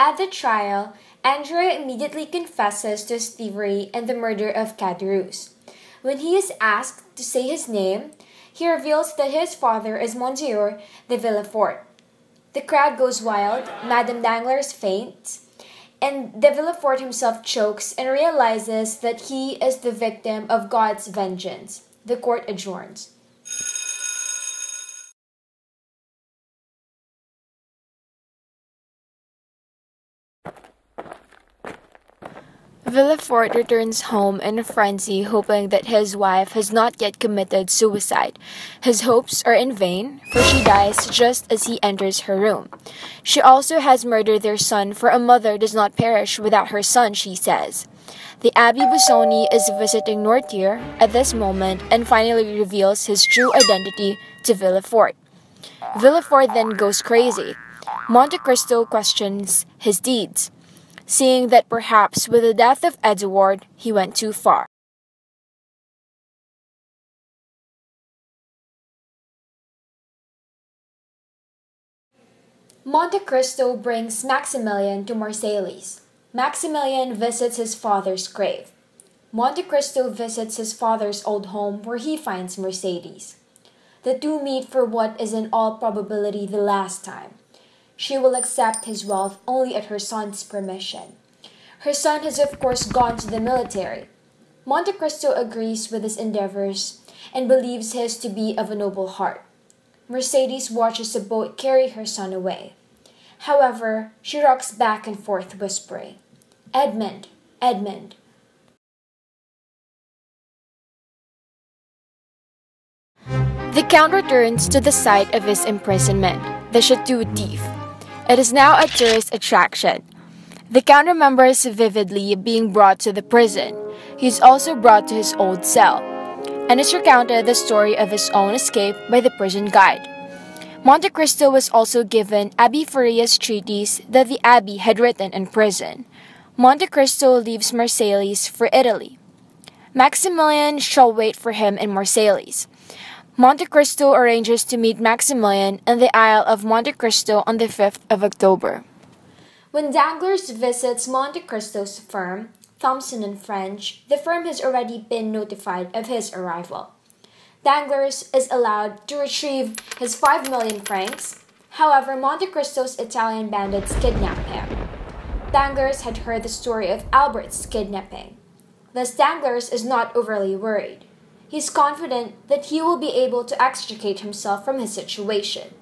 At the trial, Andrea immediately confesses to his thievery and the murder of Caderousse. When he is asked to say his name, he reveals that his father is Monsieur de Villefort. The crowd goes wild, Madame Danglars faints, and de Villefort himself chokes and realizes that he is the victim of God's vengeance. The court adjourns. Villefort returns home in a frenzy, hoping that his wife has not yet committed suicide. His hopes are in vain, for she dies just as he enters her room. She also has murdered their son, for a mother does not perish without her son, she says. The Abbé Busoni is visiting Noirtier at this moment and finally reveals his true identity to Villefort. Villefort then goes crazy. Monte Cristo questions his deeds, seeing that perhaps with the death of Edouard, he went too far. Monte Cristo brings Maximilian to Marseilles. Maximilian visits his father's grave. Monte Cristo visits his father's old home where he finds Mercedes. The two meet for what is in all probability the last time. She will accept his wealth only at her son's permission. Her son has of course gone to the military. Monte Cristo agrees with his endeavors and believes his to be of a noble heart. Mercedes watches a boat carry her son away. However, she rocks back and forth whispering, "Edmond, Edmond." The Count returns to the site of his imprisonment, the Chateau d'If. It is now a tourist attraction. The Count remembers vividly being brought to the prison. He is also brought to his old cell, and is recounted the story of his own escape by the prison guide. Monte Cristo was also given Abbé Faria's treatise that the abbé had written in prison. Monte Cristo leaves Marseilles for Italy. Maximilian shall wait for him in Marseilles. Monte Cristo arranges to meet Maximilian in the Isle of Monte Cristo on the 5th of October. When Danglars visits Monte Cristo's firm, Thomson and French, the firm has already been notified of his arrival. Danglars is allowed to retrieve his 5 million francs. However, Monte Cristo's Italian bandits kidnap him. Danglars had heard the story of Albert's kidnapping. Thus, Danglars is not overly worried. He's confident that he will be able to extricate himself from his situation.